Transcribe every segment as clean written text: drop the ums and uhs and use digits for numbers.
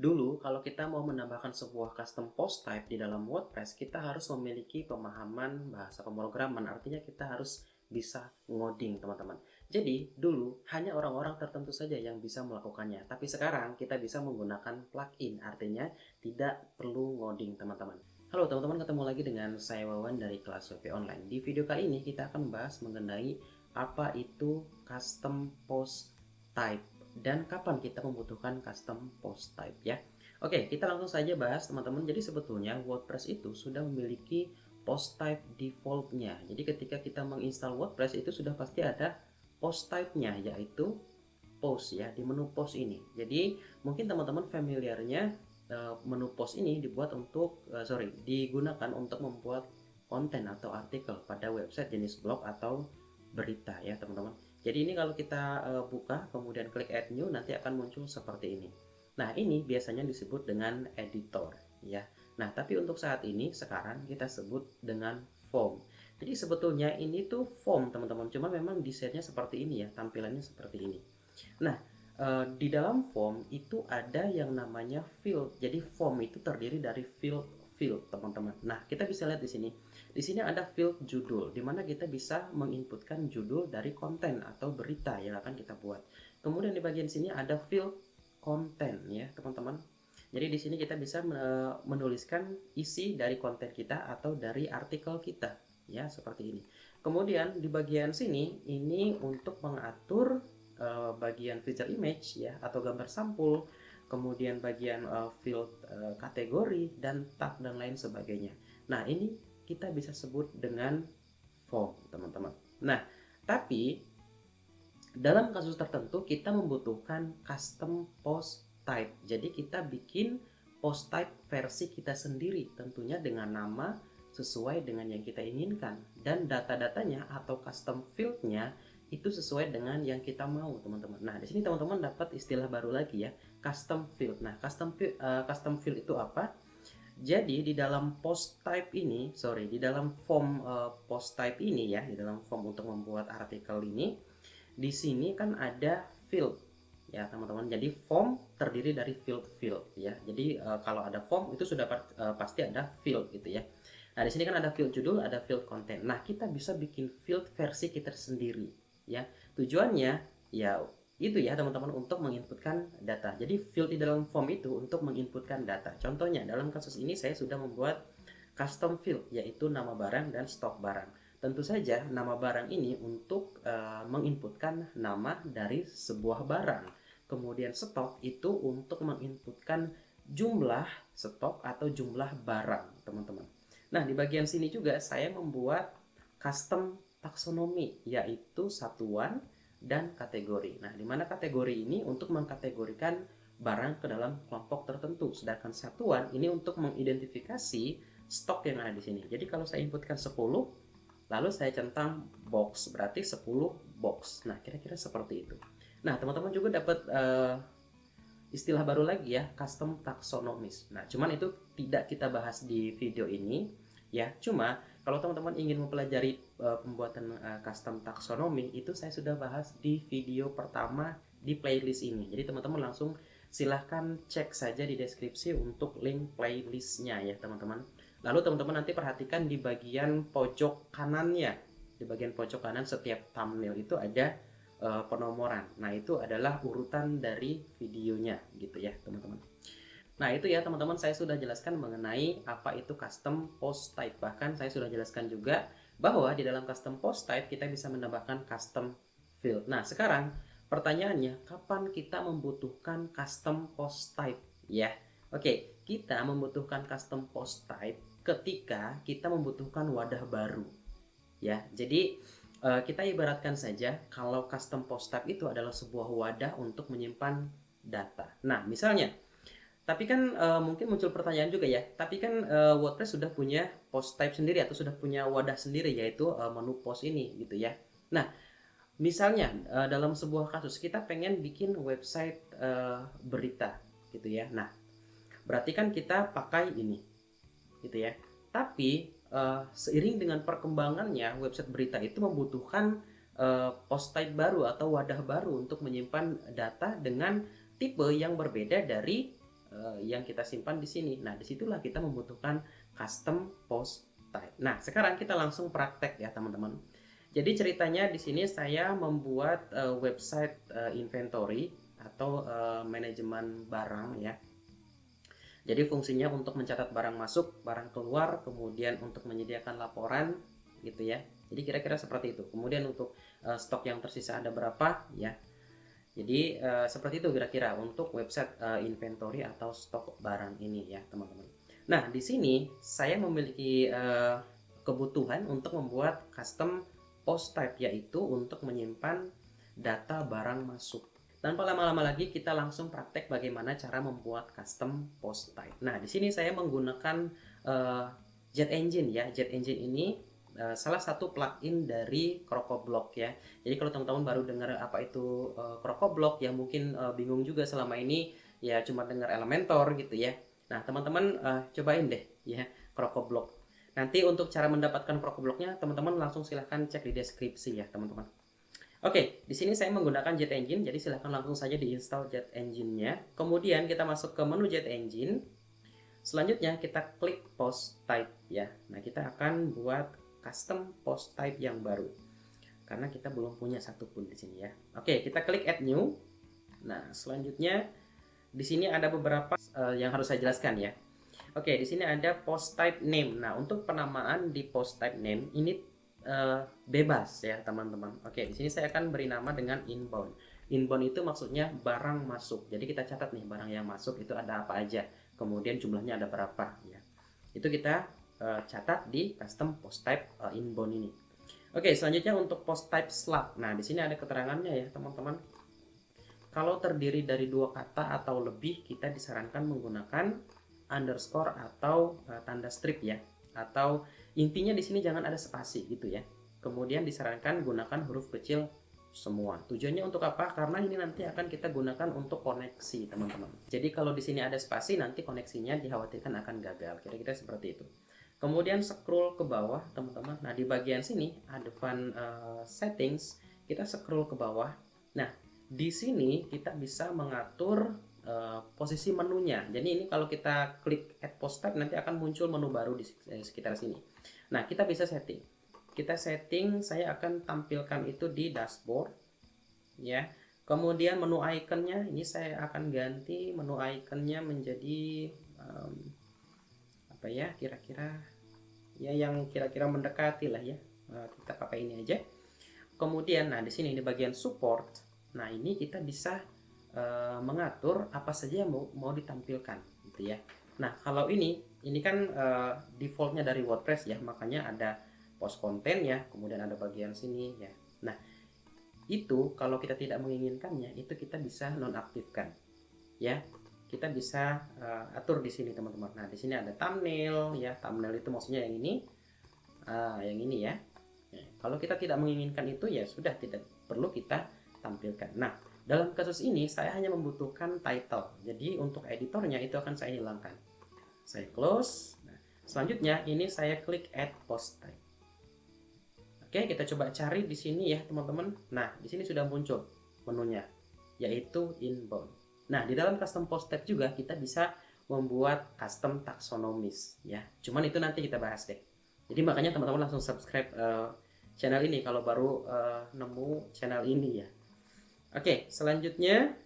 Dulu, kalau kita mau menambahkan sebuah custom post type di dalam WordPress, kita harus memiliki pemahaman bahasa pemrograman. Artinya kita harus bisa ngoding, teman-teman. Jadi, dulu hanya orang-orang tertentu saja yang bisa melakukannya. Tapi sekarang kita bisa menggunakan plugin, artinya tidak perlu ngoding, teman-teman. Halo teman-teman, ketemu lagi dengan saya Wawan dari kelas WP Online. Di video kali ini kita akan membahas mengenai apa itu custom post type dan kapan kita membutuhkan custom post type ya. Oke, kita langsung saja bahas teman-teman. Jadi sebetulnya WordPress itu sudah memiliki post type defaultnya. Jadi ketika kita menginstal WordPress itu sudah pasti ada post type-nya, yaitu post ya, di menu post ini. Jadi mungkin teman-teman familiarnya menu post ini dibuat untuk digunakan untuk membuat konten atau artikel pada website jenis blog atau berita ya teman-teman. Jadi ini kalau kita buka kemudian klik add new, nanti akan muncul seperti ini. Nah, ini biasanya disebut dengan editor ya. Nah, tapi untuk saat ini sekarang kita sebut dengan form. Jadi sebetulnya ini tuh form teman-teman, cuma memang desainnya seperti ini ya, tampilannya seperti ini. Nah, di dalam form itu ada yang namanya field. Jadi form itu terdiri dari field teman-teman. Nah, kita bisa lihat di sini. Di sini ada field judul, di mana kita bisa menginputkan judul dari konten atau berita yang akan kita buat. Kemudian di bagian sini ada field konten ya, teman-teman. Jadi di sini kita bisa menuliskan isi dari konten kita atau dari artikel kita ya, seperti ini. Kemudian di bagian sini ini untuk mengatur bagian feature image ya atau gambar sampul, kemudian bagian field kategori dan tag dan lain sebagainya. Nah, ini kita bisa sebut dengan form, teman-teman. Nah, tapi dalam kasus tertentu kita membutuhkan custom post type. Jadi kita bikin post type versi kita sendiri, tentunya dengan nama sesuai dengan yang kita inginkan, dan data-datanya atau custom fieldnya itu sesuai dengan yang kita mau, teman-teman. Nah, di sini teman-teman dapat istilah baru lagi ya, custom field. Nah, custom field itu apa? Jadi di dalam post type ini, di dalam form post type ini ya, di dalam form untuk membuat artikel ini, di sini kan ada field ya, teman-teman. Jadi form terdiri dari field ya. Jadi kalau ada form itu sudah pasti ada field gitu ya. Nah, di sini kan ada field judul, ada field konten. Nah, kita bisa bikin field versi kita sendiri ya. Tujuannya ya itu ya teman-teman, untuk menginputkan data. Jadi field di dalam form itu untuk menginputkan data. Contohnya dalam kasus ini saya sudah membuat custom field, yaitu nama barang dan stok barang. Tentu saja nama barang ini untuk menginputkan nama dari sebuah barang. Kemudian stok itu untuk menginputkan jumlah stok atau jumlah barang, teman-teman. Nah, di bagian sini juga saya membuat custom taksonomi, yaitu satuan dan kategori. Nah, di mana kategori ini untuk mengkategorikan barang ke dalam kelompok tertentu, sedangkan satuan ini untuk mengidentifikasi stok yang ada di sini. Jadi kalau saya inputkan 10, lalu saya centang box, berarti 10 box. Nah, kira-kira seperti itu. Nah, teman-teman juga dapat istilah baru lagi ya, custom taxonomies. Nah, cuman itu tidak kita bahas di video ini ya. Cuma kalau teman-teman ingin mempelajari pembuatan custom taxonomy, itu saya sudah bahas di video pertama di playlist ini. Jadi teman-teman langsung silahkan cek saja di deskripsi untuk link playlistnya ya, teman-teman. Lalu teman-teman nanti perhatikan di bagian pojok kanannya. Di bagian pojok kanan setiap thumbnail itu ada penomoran. Nah, itu adalah urutan dari videonya gitu ya, teman-teman. Nah, itu ya teman-teman, saya sudah jelaskan mengenai apa itu custom post type. Bahkan saya sudah jelaskan juga bahwa di dalam custom post type kita bisa menambahkan custom field. Nah, sekarang pertanyaannya, kapan kita membutuhkan custom post type ya? Oke, kita membutuhkan custom post type ketika kita membutuhkan wadah baru ya. Jadi kita ibaratkan saja kalau custom post type itu adalah sebuah wadah untuk menyimpan data. Nah, misalnya, tapi kan mungkin muncul pertanyaan juga ya. Tapi kan WordPress sudah punya post type sendiri atau sudah punya wadah sendiri, yaitu menu post ini gitu ya. Nah, misalnya dalam sebuah kasus kita pengen bikin website berita gitu ya. Nah, berarti kan kita pakai ini gitu ya. Tapi seiring dengan perkembangannya website berita itu membutuhkan post type baru atau wadah baru untuk menyimpan data dengan tipe yang berbeda dari yang kita simpan di sini. Nah, disitulah kita membutuhkan custom post type. Nah, sekarang kita langsung praktek ya teman-teman. Jadi ceritanya di sini saya membuat website inventory atau manajemen barang ya. Jadi fungsinya untuk mencatat barang masuk, barang keluar, kemudian untuk menyediakan laporan gitu ya. Jadi kira-kira seperti itu. Kemudian untuk stok yang tersisa ada berapa ya. Jadi seperti itu kira-kira untuk website inventory atau stok barang ini ya teman-teman. Nah di sini saya memiliki kebutuhan untuk membuat custom post type, yaitu untuk menyimpan data barang masuk. Tanpa lama-lama lagi kita langsung praktek bagaimana cara membuat custom post type. Nah di sini saya menggunakan Jet Engine ya. Jet Engine ini salah satu plugin dari CrocoBlock ya. Jadi kalau teman-teman baru dengar apa itu CrocoBlock ya mungkin bingung juga selama ini ya cuma dengar Elementor gitu ya. Nah teman-teman cobain deh ya CrocoBlock. Nanti untuk cara mendapatkan CrocoBlocknya teman-teman langsung silahkan cek di deskripsi ya teman-teman. Oke, di sini saya menggunakan Jet Engine, jadi silahkan langsung saja diinstal Jet Engine-nya. Kemudian kita masuk ke menu Jet Engine. Selanjutnya kita klik post type ya. Nah kita akan buat custom post type yang baru karena kita belum punya satupun di sini ya. Oke, kita klik add new. Nah selanjutnya di sini ada beberapa yang harus saya jelaskan ya. Oke, di sini ada post type name. Nah untuk penamaan di post type name ini bebas ya teman-teman. Oke, di sini saya akan beri nama dengan inbound. Inbound itu maksudnya barang masuk. Jadi kita catat nih barang yang masuk itu ada apa aja, kemudian jumlahnya ada berapa ya. Itu kita catat di custom post type inbound ini. Oke, selanjutnya untuk post type slug. Nah, di sini ada keterangannya ya teman-teman. Kalau terdiri dari dua kata atau lebih, kita disarankan menggunakan underscore atau tanda strip ya. Atau intinya di sini jangan ada spasi gitu ya. Kemudian disarankan gunakan huruf kecil semua. Tujuannya untuk apa? Karena ini nanti akan kita gunakan untuk koneksi teman-teman. Jadi kalau di sini ada spasi nanti koneksinya dikhawatirkan akan gagal. Kira-kira seperti itu. Kemudian scroll ke bawah teman-teman. Nah di bagian sini advanced settings, kita scroll ke bawah. Nah di sini kita bisa mengatur posisi menunya. Jadi ini kalau kita klik add post type nanti akan muncul menu baru di sekitar sini. Nah kita bisa setting. Kita setting, saya akan tampilkan itu di dashboard ya. Kemudian menu iconnya ini saya akan ganti menu iconnya menjadi apa ya, kira-kira ya yang kira-kira mendekati lah ya. Kita pakai ini aja. Kemudian nah di sini di bagian support. Nah ini kita bisa mengatur apa saja yang mau ditampilkan gitu ya. Nah kalau ini kan defaultnya dari WordPress ya, makanya ada post konten ya, kemudian ada bagian sini ya. Nah itu kalau kita tidak menginginkannya itu kita bisa nonaktifkan ya. Kita bisa atur di sini teman-teman. Nah di sini ada thumbnail ya. Thumbnail itu maksudnya yang ini, yang ini ya. Kalau kita tidak menginginkan itu ya sudah tidak perlu kita tampilkan. Nah dalam kasus ini saya hanya membutuhkan title. Jadi untuk editornya itu akan saya hilangkan. Saya close. Nah, selanjutnya ini saya klik add post type. Oke, kita coba cari di sini ya teman-teman. Nah di sini sudah muncul menunya, yaitu inbound. Nah di dalam custom post type juga kita bisa membuat custom taxonomies ya. Cuman itu nanti kita bahas deh. Jadi makanya teman-teman langsung subscribe channel ini kalau baru nemu channel ini ya. Oke, selanjutnya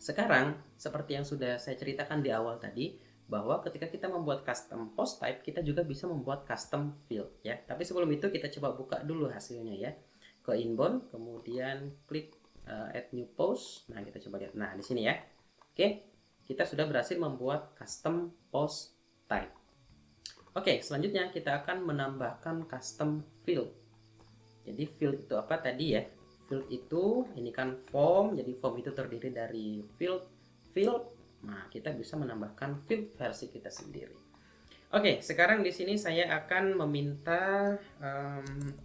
sekarang seperti yang sudah saya ceritakan di awal tadi, bahwa ketika kita membuat custom post type kita juga bisa membuat custom field ya. Tapi sebelum itu kita coba buka dulu hasilnya ya. Ke inbound, kemudian klik add new post. Nah, kita coba lihat. Nah, di sini ya. Oke, kita sudah berhasil membuat custom post type. Oke, selanjutnya kita akan menambahkan custom field. Jadi field itu apa tadi ya? Field itu ini kan form, jadi form itu terdiri dari field. Nah, kita bisa menambahkan field versi kita sendiri. Oke, sekarang di sini saya akan meminta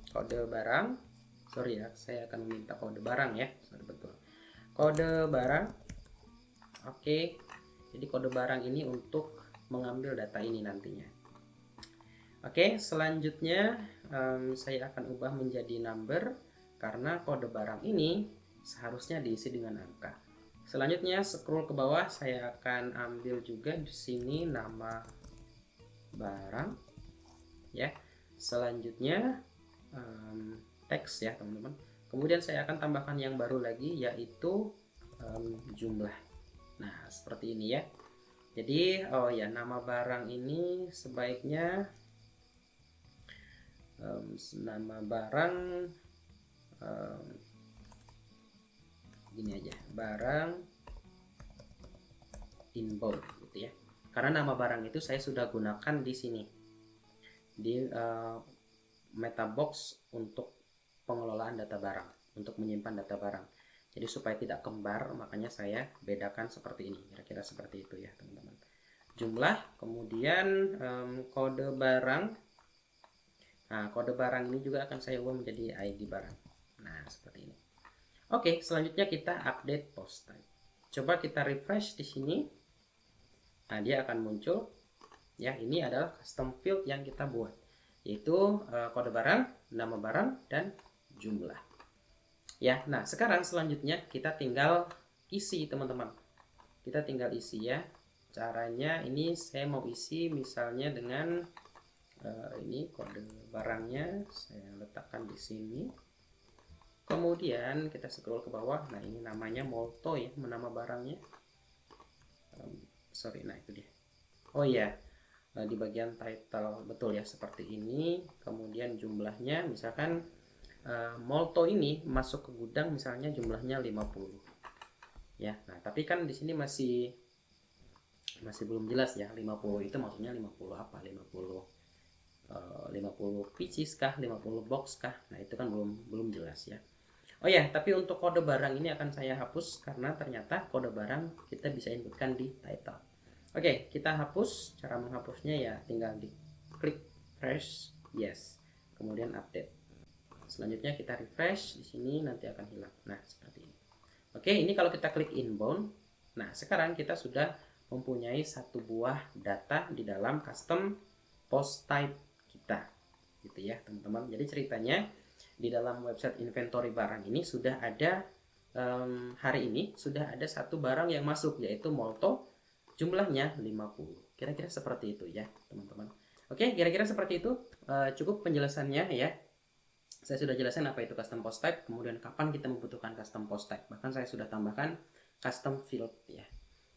kode barang. Sorry ya, saya akan meminta kode barang ya. Sorry, betul. Kode barang. Oke, jadi kode barang ini untuk mengambil data ini nantinya. Oke, selanjutnya saya akan ubah menjadi number karena kode barang ini seharusnya diisi dengan angka. Selanjutnya scroll ke bawah, saya akan ambil juga di sini nama barang ya. Selanjutnya teks ya teman-teman. Kemudian saya akan tambahkan yang baru lagi, yaitu jumlah. Nah seperti ini ya. Jadi oh ya, nama barang ini sebaiknya nama barang gini aja, barang inbound gitu ya. Karena nama barang itu saya sudah gunakan di sini di Metabox untuk pengelolaan data barang, untuk menyimpan data barang. Jadi supaya tidak kembar, makanya saya bedakan seperti ini, kira-kira seperti itu ya teman-teman. Jumlah, kemudian kode barang. Nah, kode barang ini juga akan saya ubah menjadi ID barang. Nah, seperti ini. Oke, selanjutnya kita update post type. Coba kita refresh di sini. Nah, dia akan muncul. Ya, ini adalah custom field yang kita buat, yaitu kode barang, nama barang, dan jumlah. Ya, nah sekarang selanjutnya kita tinggal isi teman-teman. Kita tinggal isi ya. Caranya ini saya mau isi misalnya dengan ini kode barangnya saya letakkan di sini. Kemudian kita scroll ke bawah. Nah ini namanya Molto ya, nama barangnya. Sorry, nah itu dia. Oh iya, di bagian title betul ya seperti ini. Kemudian jumlahnya misalkan Molto ini masuk ke gudang misalnya jumlahnya 50 ya. Nah tapi kan di sini masih belum jelas ya, 50 itu maksudnya 50 apa, 50 pieces kah, 50 box kah. Nah itu kan belum jelas ya. Oh ya, tapi untuk kode barang ini akan saya hapus karena ternyata kode barang kita bisa inputkan di title. Oke, kita hapus. Cara menghapusnya ya tinggal di klik refresh, yes. Kemudian update. Selanjutnya kita refresh di sini, nanti akan hilang. Nah, seperti ini. Oke, ini kalau kita klik inbound. Nah, sekarang kita sudah mempunyai satu buah data di dalam custom post type kita. Gitu ya, teman-teman. Jadi ceritanya di dalam website inventory barang ini sudah ada hari ini sudah ada satu barang yang masuk, yaitu Molto, jumlahnya 50. Kira-kira seperti itu ya, teman-teman. Oke, kira-kira seperti itu. Cukup penjelasannya ya. Saya sudah jelaskan apa itu custom post type, kemudian kapan kita membutuhkan custom post type. Bahkan saya sudah tambahkan custom field ya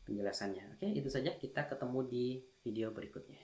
penjelasannya. Oke, itu saja. Kita ketemu di video berikutnya.